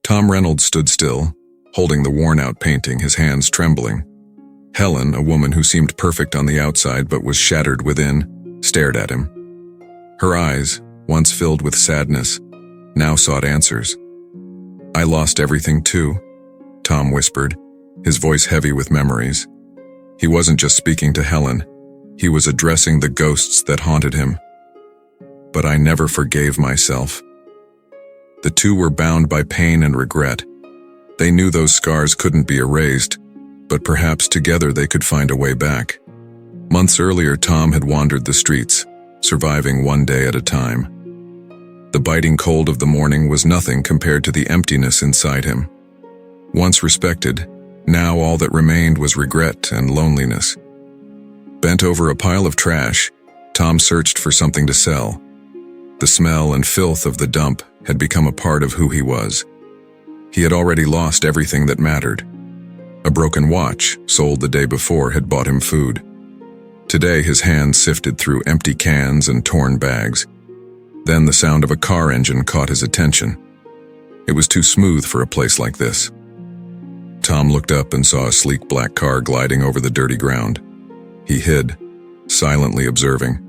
Tom Reynolds stood still, holding the worn-out painting, his hands trembling. Helen, a woman who seemed perfect on the outside but was shattered within, stared at him. Her eyes, once filled with sadness, now sought answers. "I lost everything too," Tom whispered, his voice heavy with memories. He wasn't just speaking to Helen, he was addressing the ghosts that haunted him. "But I never forgave myself." The two were bound by pain and regret. They knew those scars couldn't be erased, but perhaps together they could find a way back. Months earlier, Tom had wandered the streets, surviving one day at a time. The biting cold of the morning was nothing compared to the emptiness inside him. Once respected, now all that remained was regret and loneliness. Bent over a pile of trash, Tom searched for something to sell. The smell and filth of the dump had become a part of who he was. He had already lost everything that mattered. A broken watch, sold the day before, had bought him food. Today his hands sifted through empty cans and torn bags. Then the sound of a car engine caught his attention. It was too smooth for a place like this. Tom looked up and saw a sleek black car gliding over the dirty ground. He hid, silently observing.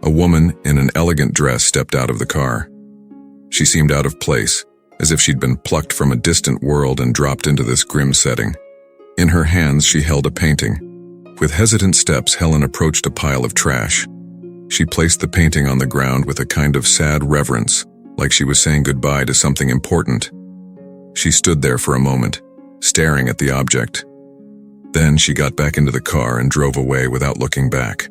A woman in an elegant dress stepped out of the car. She seemed out of place, as if she'd been plucked from a distant world and dropped into this grim setting. In her hands she held a painting. With hesitant steps, Helen approached a pile of trash. She placed the painting on the ground with a kind of sad reverence, like she was saying goodbye to something important. She stood there for a moment, staring at the object. Then she got back into the car and drove away without looking back.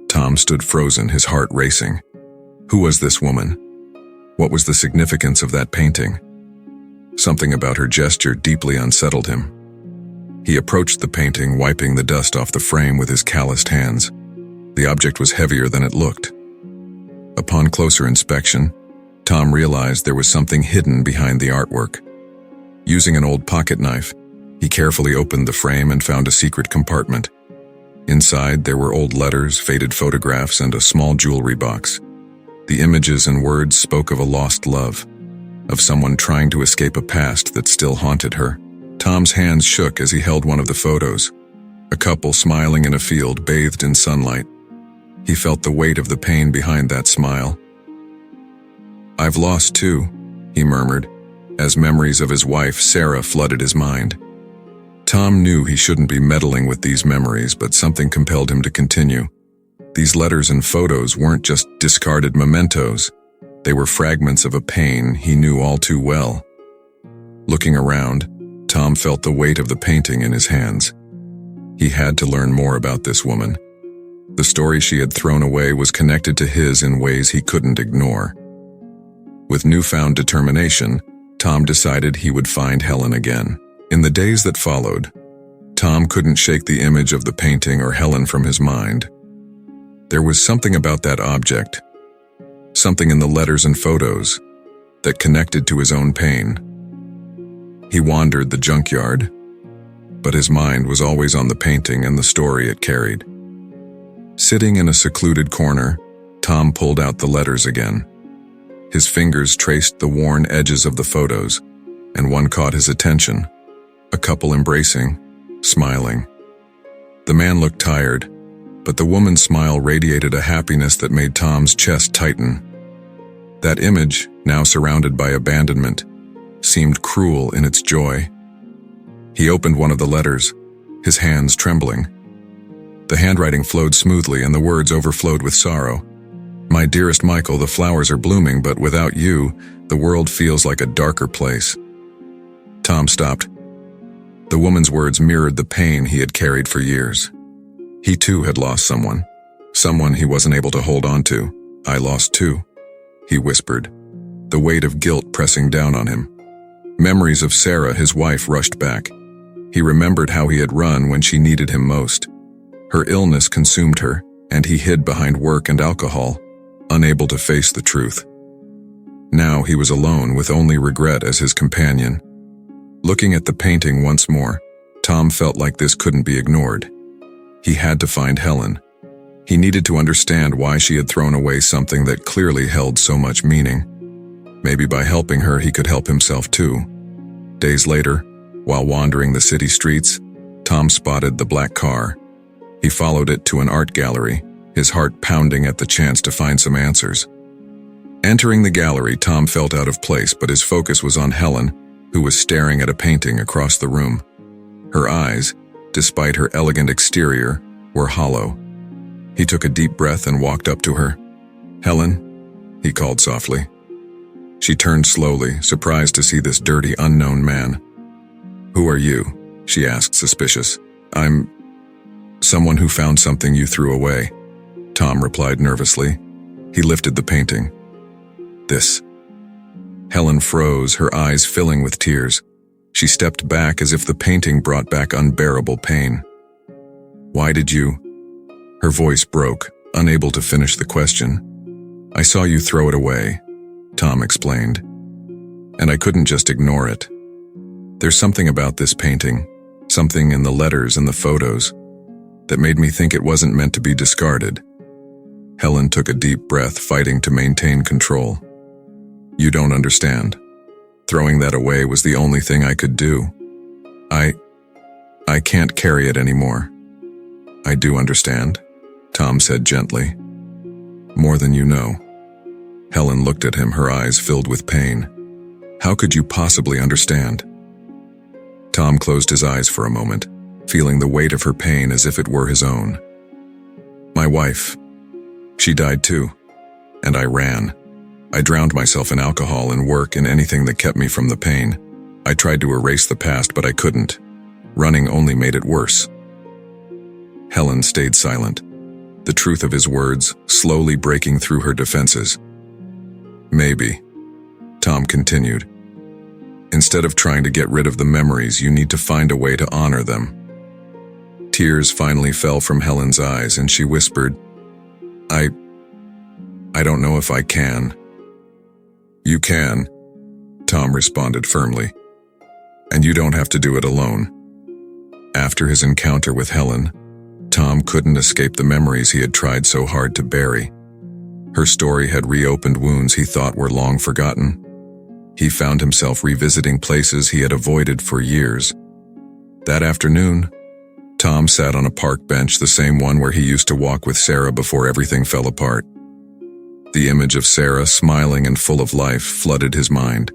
Tom stood frozen, his heart racing. Who was this woman? What was the significance of that painting? Something about her gesture deeply unsettled him. He approached the painting, wiping the dust off the frame with his calloused hands. The object was heavier than it looked. Upon closer inspection, Tom realized there was something hidden behind the artwork. Using an old pocket knife, he carefully opened the frame and found a secret compartment. Inside, there were old letters, faded photographs, and a small jewelry box. The images and words spoke of a lost love, of someone trying to escape a past that still haunted her. Tom's hands shook as he held one of the photos. A couple smiling in a field bathed in sunlight. He felt the weight of the pain behind that smile. "I've lost too," he murmured, as memories of his wife, Sarah, flooded his mind. Tom knew he shouldn't be meddling with these memories, but something compelled him to continue. These letters and photos weren't just discarded mementos. They were fragments of a pain he knew all too well. Looking around, Tom felt the weight of the painting in his hands. He had to learn more about this woman. The story she had thrown away was connected to his in ways he couldn't ignore. With newfound determination, Tom decided he would find Helen again. In the days that followed, Tom couldn't shake the image of the painting or Helen from his mind. There was something about that object, something in the letters and photos, that connected to his own pain. He wandered the junkyard, but his mind was always on the painting and the story it carried. Sitting in a secluded corner, Tom pulled out the letters again. His fingers traced the worn edges of the photos, and one caught his attention. A couple embracing, smiling. The man looked tired, but the woman's smile radiated a happiness that made Tom's chest tighten. That image, now surrounded by abandonment, seemed cruel in its joy. He opened one of the letters, his hands trembling. The handwriting flowed smoothly and the words overflowed with sorrow. "My dearest Michael, the flowers are blooming, but without you, the world feels like a darker place." Tom stopped. The woman's words mirrored the pain he had carried for years. He too had lost someone he wasn't able to hold on to. "I lost too," he whispered, the weight of guilt pressing down on him. Memories of Sarah, his wife, rushed back. He remembered how he had run when she needed him most. Her illness consumed her, and he hid behind work and alcohol, unable to face the truth. Now he was alone with only regret as his companion. Looking at the painting once more, Tom felt like this couldn't be ignored. He had to find Helen. He needed to understand why she had thrown away something that clearly held so much meaning. Maybe by helping her, he could help himself too. Days later, while wandering the city streets, Tom spotted the black car. He followed it to an art gallery, his heart pounding at the chance to find some answers. Entering the gallery, Tom felt out of place, but his focus was on Helen, who was staring at a painting across the room. Her eyes, despite her elegant exterior, were hollow. He took a deep breath and walked up to her. "Helen," he called softly. She turned slowly, surprised to see this dirty, unknown man. "Who are you?" she asked, suspicious. "I'm someone who found something you threw away," Tom replied nervously. He lifted the painting. "This." Helen froze, her eyes filling with tears. She stepped back as if the painting brought back unbearable pain. "Why did you?" Her voice broke, unable to finish the question. "I saw you throw it away," Tom explained, "and I couldn't just ignore it. There's something about this painting, something in the letters and the photos, that made me think it wasn't meant to be discarded." Helen took a deep breath, fighting to maintain control. "You don't understand. Throwing that away was the only thing I could do. I can't carry it anymore." "I do understand," Tom said gently. "More than you know." Helen looked at him, her eyes filled with pain. "How could you possibly understand?" Tom closed his eyes for a moment, feeling the weight of her pain as if it were his own. "My wife. She died too. And I ran. I drowned myself in alcohol and work and anything that kept me from the pain. I tried to erase the past, but I couldn't. Running only made it worse." Helen stayed silent, the truth of his words slowly breaking through her defenses. "Maybe," Tom continued. "Instead of trying to get rid of the memories, you need to find a way to honor them." Tears finally fell from Helen's eyes, and she whispered, I don't know if I can." "You can," Tom responded firmly. "And you don't have to do it alone." After his encounter with Helen, Tom couldn't escape the memories he had tried so hard to bury. Her story had reopened wounds he thought were long forgotten. He found himself revisiting places he had avoided for years. That afternoon, Tom sat on a park bench, the same one where he used to walk with Sarah before everything fell apart. The image of Sarah, smiling and full of life, flooded his mind.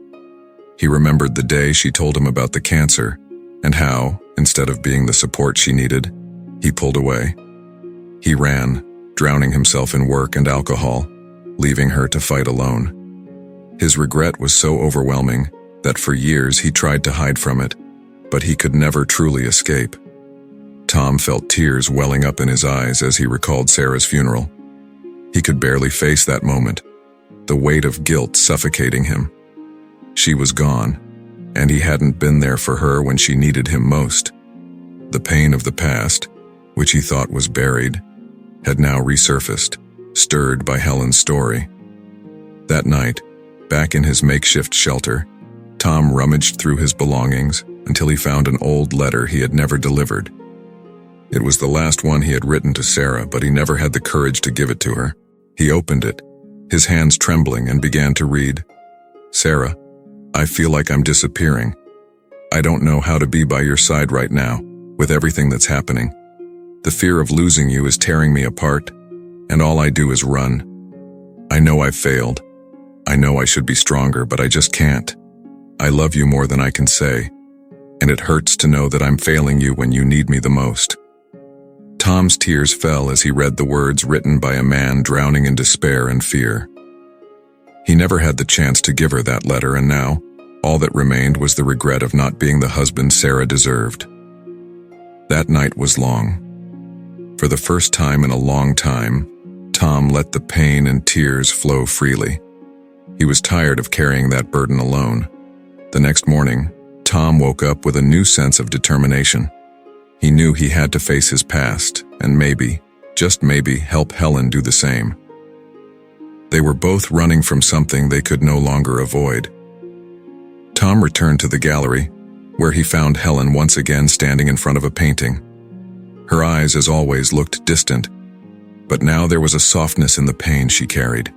He remembered the day she told him about the cancer, and how, instead of being the support she needed, he pulled away. He ran, drowning himself in work and alcohol, leaving her to fight alone. His regret was so overwhelming that for years he tried to hide from it, but he could never truly escape. Tom felt tears welling up in his eyes as he recalled Sarah's funeral. He could barely face that moment, the weight of guilt suffocating him. She was gone, and he hadn't been there for her when she needed him most. The pain of the past, which he thought was buried, had now resurfaced, stirred by Helen's story. That night, back in his makeshift shelter, Tom rummaged through his belongings until he found an old letter he had never delivered. It was the last one he had written to Sarah, but he never had the courage to give it to her. He opened it, his hands trembling, and began to read. "Sarah, I feel like I'm disappearing. I don't know how to be by your side right now, with everything that's happening. The fear of losing you is tearing me apart, and all I do is run. I know I've failed. I know I should be stronger, but I just can't. I love you more than I can say, and it hurts to know that I'm failing you when you need me the most." Tom's tears fell as he read the words written by a man drowning in despair and fear. He never had the chance to give her that letter, and now, all that remained was the regret of not being the husband Sarah deserved. That night was long. For the first time in a long time, Tom let the pain and tears flow freely. He was tired of carrying that burden alone. The next morning, Tom woke up with a new sense of determination. He knew he had to face his past, and maybe, just maybe, help Helen do the same. They were both running from something they could no longer avoid. Tom returned to the gallery, where he found Helen once again standing in front of a painting. Her eyes, as always, looked distant, but now there was a softness in the pain she carried.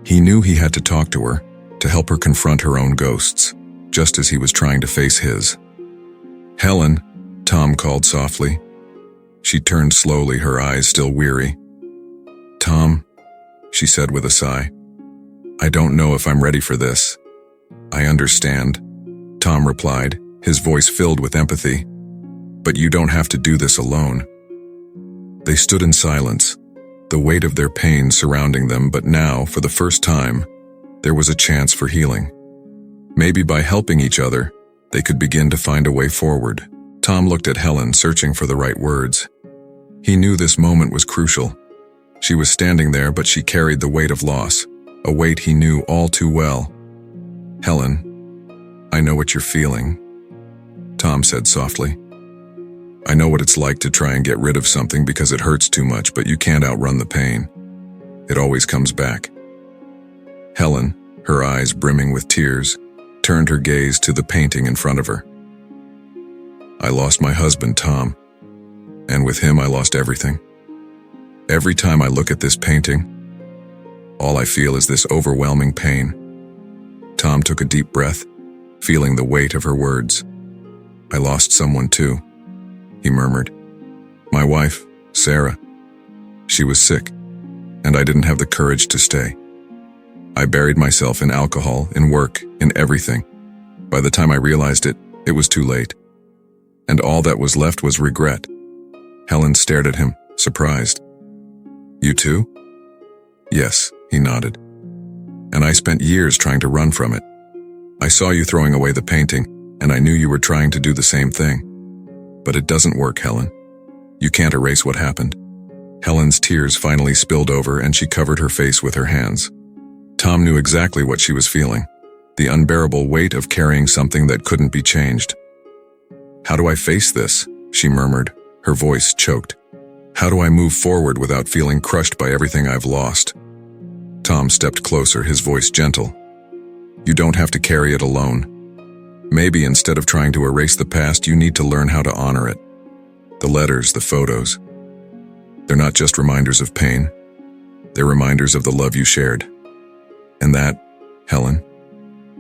He knew he had to talk to her, to help her confront her own ghosts, just as he was trying to face his. "Helen," Tom called softly. She turned slowly, her eyes still weary. "Tom," she said with a sigh. "I don't know if I'm ready for this." "I understand," Tom replied, his voice filled with empathy. "But you don't have to do this alone." They stood in silence, the weight of their pain surrounding them, but now, for the first time, there was a chance for healing. Maybe by helping each other, they could begin to find a way forward. Tom looked at Helen, searching for the right words. He knew this moment was crucial. She was standing there, but she carried the weight of loss, a weight he knew all too well. "Helen, I know what you're feeling," Tom said softly. "I know what it's like to try and get rid of something because it hurts too much, but you can't outrun the pain. It always comes back." Helen, her eyes brimming with tears, turned her gaze to the painting in front of her. "I lost my husband, Tom, and with him I lost everything. Every time I look at this painting, all I feel is this overwhelming pain." Tom took a deep breath, feeling the weight of her words. "I lost someone too," he murmured. "My wife, Sarah. She was sick, and I didn't have the courage to stay. I buried myself in alcohol, in work, in everything. By the time I realized it, it was too late. And all that was left was regret." Helen stared at him, surprised. "You too?" "Yes," he nodded. "And I spent years trying to run from it. I saw you throwing away the painting, and I knew you were trying to do the same thing. But it doesn't work, Helen. You can't erase what happened." Helen's tears finally spilled over, and she covered her face with her hands. Tom knew exactly what she was feeling, the unbearable weight of carrying something that couldn't be changed. "How do I face this?" she murmured, her voice choked. "How do I move forward without feeling crushed by everything I've lost?" Tom stepped closer, his voice gentle. "You don't have to carry it alone. Maybe instead of trying to erase the past, you need to learn how to honor it. The letters, the photos. They're not just reminders of pain. They're reminders of the love you shared. And that, Helen,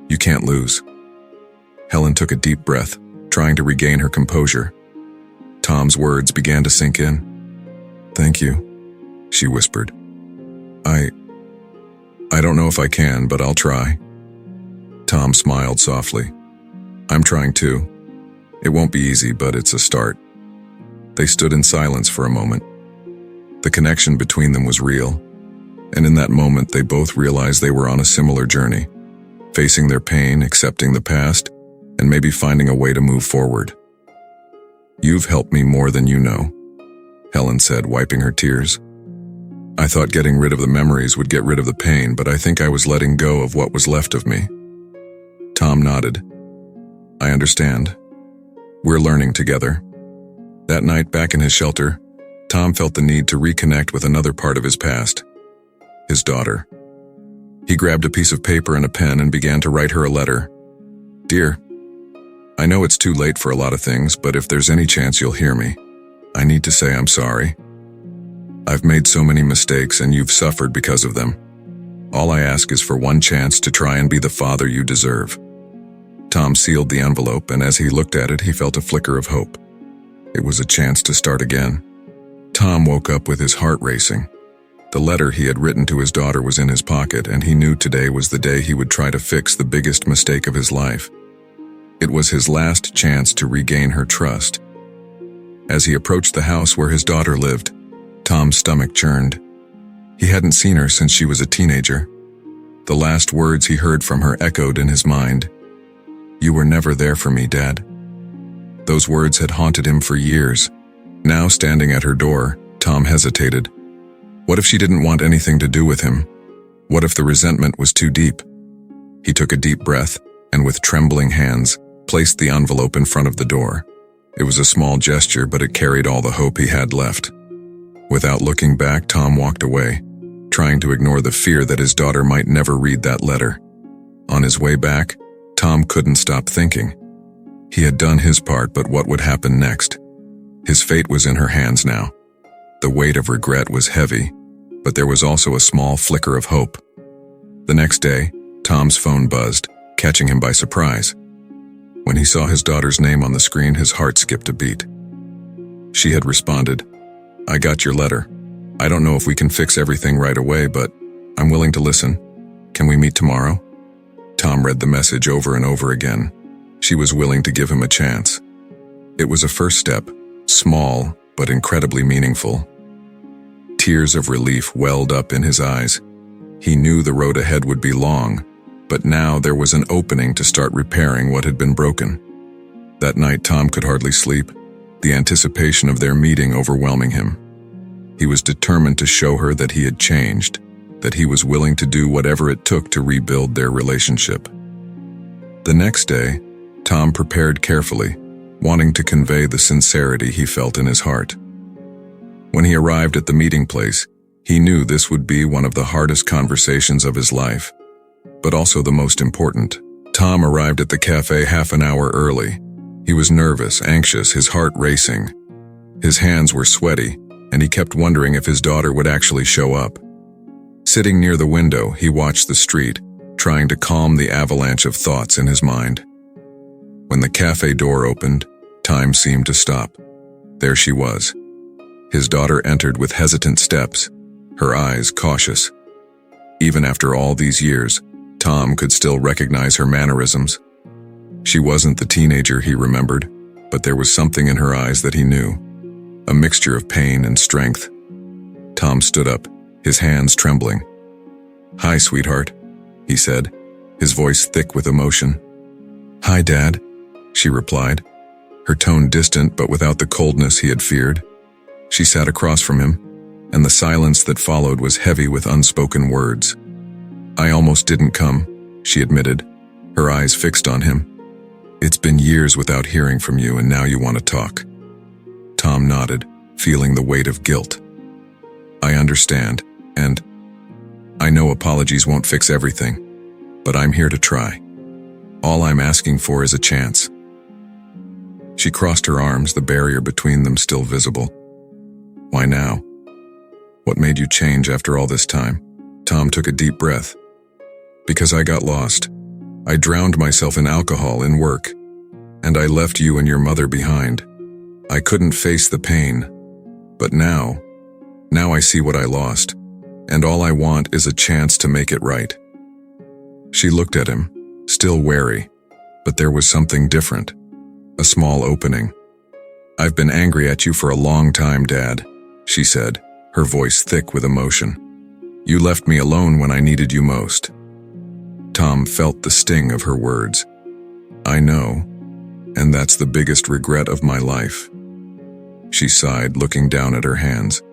you can't lose." Helen took a deep breath, trying to regain her composure. Tom's words began to sink in. "Thank you," she whispered. I don't know if I can, but I'll try." Tom smiled softly. "I'm trying too. It won't be easy, but it's a start." They stood in silence for a moment. The connection between them was real, and in that moment they both realized they were on a similar journey, facing their pain, accepting the past, and maybe finding a way to move forward. "You've helped me more than you know," Helen said, wiping her tears. "I thought getting rid of the memories would get rid of the pain, but I think I was letting go of what was left of me." Tom nodded. "I understand. We're learning together." That night, back in his shelter, Tom felt the need to reconnect with another part of his past, his daughter. He grabbed a piece of paper and a pen and began to write her a letter. "Dear, I know it's too late for a lot of things, but if there's any chance you'll hear me, I need to say I'm sorry. I've made so many mistakes and you've suffered because of them. All I ask is for one chance to try and be the father you deserve." Tom sealed the envelope, and as he looked at it, he felt a flicker of hope. It was a chance to start again. Tom woke up with his heart racing. The letter he had written to his daughter was in his pocket, and he knew today was the day he would try to fix the biggest mistake of his life. It was his last chance to regain her trust. As he approached the house where his daughter lived, Tom's stomach churned. He hadn't seen her since she was a teenager. The last words he heard from her echoed in his mind. "You were never there for me, Dad." Those words had haunted him for years. Now, standing at her door, Tom hesitated. What if she didn't want anything to do with him? What if the resentment was too deep? He took a deep breath and, with trembling hands, placed the envelope in front of the door. It was a small gesture, but it carried all the hope he had left. Without looking back, Tom walked away, trying to ignore the fear that his daughter might never read that letter. On his way back, Tom couldn't stop thinking. He had done his part, but what would happen next? His fate was in her hands now. The weight of regret was heavy, but there was also a small flicker of hope. The next day, Tom's phone buzzed, catching him by surprise. When he saw his daughter's name on the screen, his heart skipped a beat. She had responded, "I got your letter. I don't know if we can fix everything right away, but I'm willing to listen. Can we meet tomorrow?" Tom read the message over and over again. She was willing to give him a chance. It was a first step, small but incredibly meaningful. Tears of relief welled up in his eyes. He knew the road ahead would be long, but now there was an opening to start repairing what had been broken. That night, Tom could hardly sleep, the anticipation of their meeting overwhelming him. He was determined to show her that he had changed, that he was willing to do whatever it took to rebuild their relationship. The next day, Tom prepared carefully, wanting to convey the sincerity he felt in his heart. When he arrived at the meeting place, he knew this would be one of the hardest conversations of his life, but also the most important. Tom arrived at the cafe half an hour early. He was nervous, anxious, his heart racing. His hands were sweaty, and he kept wondering if his daughter would actually show up. Sitting near the window, he watched the street, trying to calm the avalanche of thoughts in his mind. When the cafe door opened, time seemed to stop. There she was. His daughter entered with hesitant steps, her eyes cautious. Even after all these years, Tom could still recognize her mannerisms. She wasn't the teenager he remembered, but there was something in her eyes that he knew, a mixture of pain and strength. Tom stood up, his hands trembling. "Hi, sweetheart," he said, his voice thick with emotion. "Hi, Dad," she replied, her tone distant but without the coldness he had feared. She sat across from him, and the silence that followed was heavy with unspoken words. "I almost didn't come," she admitted, her eyes fixed on him. "It's been years without hearing from you, and now you want to talk." Tom nodded, feeling the weight of guilt. "I understand, and I know apologies won't fix everything, but I'm here to try. All I'm asking for is a chance." She crossed her arms, the barrier between them still visible. "Why now? What made you change after all this time?" Tom took a deep breath. "Because I got lost. I drowned myself in alcohol, in work, and I left you and your mother behind. I couldn't face the pain, but now I see what I lost, and all I want is a chance to make it right." She looked at him, still wary, but there was something different, a small opening. "I've been angry at you for a long time, Dad," she said, her voice thick with emotion. "You left me alone when I needed you most." Tom felt the sting of her words. "I know, and that's the biggest regret of my life." She sighed, looking down at her hands.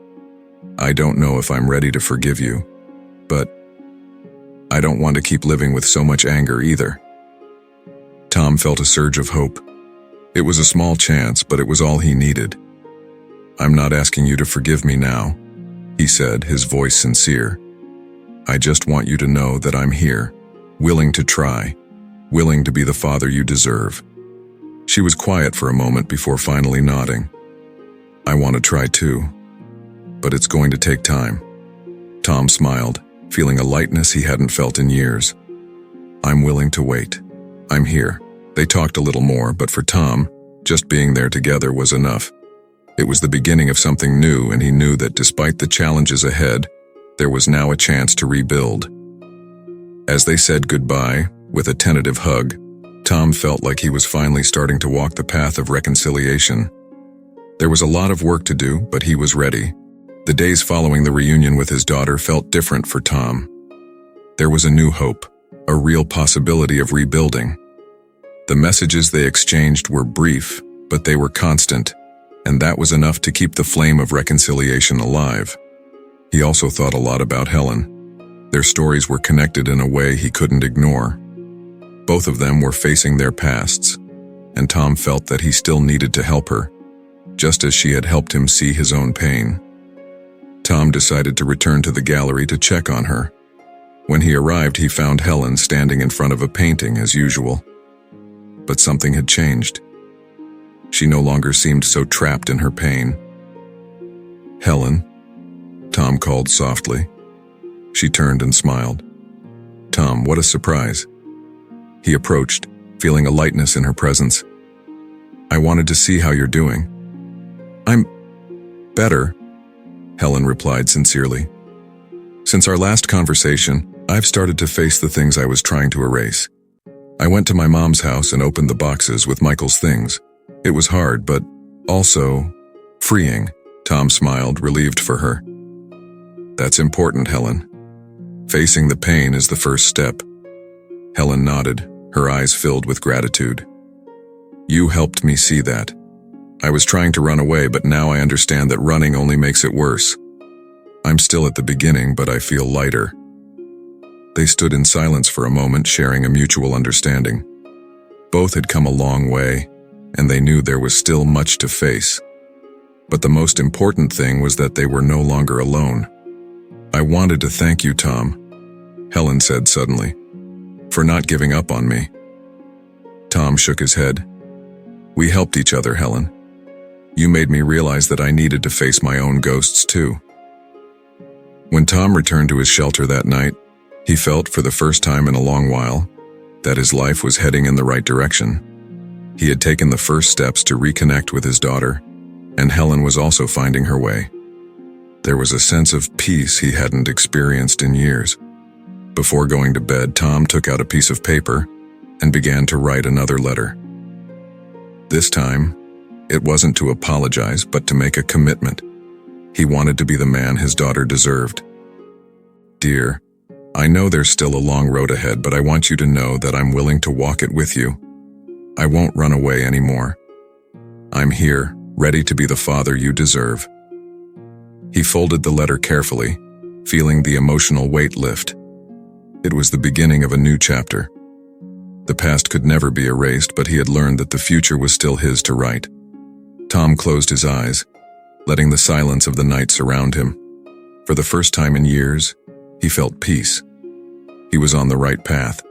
"I don't know if I'm ready to forgive you, but I don't want to keep living with so much anger either." Tom felt a surge of hope. It was a small chance, but it was all he needed. "I'm not asking you to forgive me now," he said, his voice sincere. "I just want you to know that I'm here, willing to try, willing to be the father you deserve." She was quiet for a moment before finally nodding. "I want to try too, but it's going to take time." Tom smiled, feeling a lightness he hadn't felt in years. "I'm willing to wait. I'm here." They talked a little more, but for Tom, just being there together was enough. It was the beginning of something new, and he knew that despite the challenges ahead, there was now a chance to rebuild. As they said goodbye, with a tentative hug, Tom felt like he was finally starting to walk the path of reconciliation. There was a lot of work to do, but he was ready. The days following the reunion with his daughter felt different for Tom. There was a new hope, a real possibility of rebuilding. The messages they exchanged were brief, but they were constant, and that was enough to keep the flame of reconciliation alive. He also thought a lot about Helen. Their stories were connected in a way he couldn't ignore. Both of them were facing their pasts, and Tom felt that he still needed to help her, just as she had helped him see his own pain. Tom decided to return to the gallery to check on her. When he arrived, he found Helen standing in front of a painting as usual. But something had changed. She no longer seemed so trapped in her pain. "Helen," Tom called softly. She turned and smiled. Tom, what a surprise. He approached, feeling a lightness in her presence. I wanted to see how you're doing. I'm better, Helen replied sincerely. Since our last conversation, I've started to face the things I was trying to erase. I went to my mom's house and opened the boxes with Michael's things. It was hard, but also freeing. Tom smiled, relieved for her. That's important, Helen. Facing the pain is the first step. Helen nodded, her eyes filled with gratitude. You helped me see that. I was trying to run away, but now I understand that running only makes it worse. I'm still at the beginning, but I feel lighter. They stood in silence for a moment, sharing a mutual understanding. Both had come a long way, and they knew there was still much to face. But the most important thing was that they were no longer alone. I wanted to thank you, Tom, Helen said suddenly, for not giving up on me. Tom shook his head. We helped each other, Helen. You made me realize that I needed to face my own ghosts too. When Tom returned to his shelter that night, he felt for the first time in a long while that his life was heading in the right direction. He had taken the first steps to reconnect with his daughter, and Helen was also finding her way. There was a sense of peace he hadn't experienced in years. Before going to bed, Tom took out a piece of paper and began to write another letter. This time, it wasn't to apologize, but to make a commitment. He wanted to be the man his daughter deserved. Dear, I know there's still a long road ahead, but I want you to know that I'm willing to walk it with you. I won't run away anymore. I'm here, ready to be the father you deserve. He folded the letter carefully, feeling the emotional weight lift. It was the beginning of a new chapter. The past could never be erased, but he had learned that the future was still his to write. Tom closed his eyes, letting the silence of the night surround him. For the first time in years, he felt peace. He was on the right path.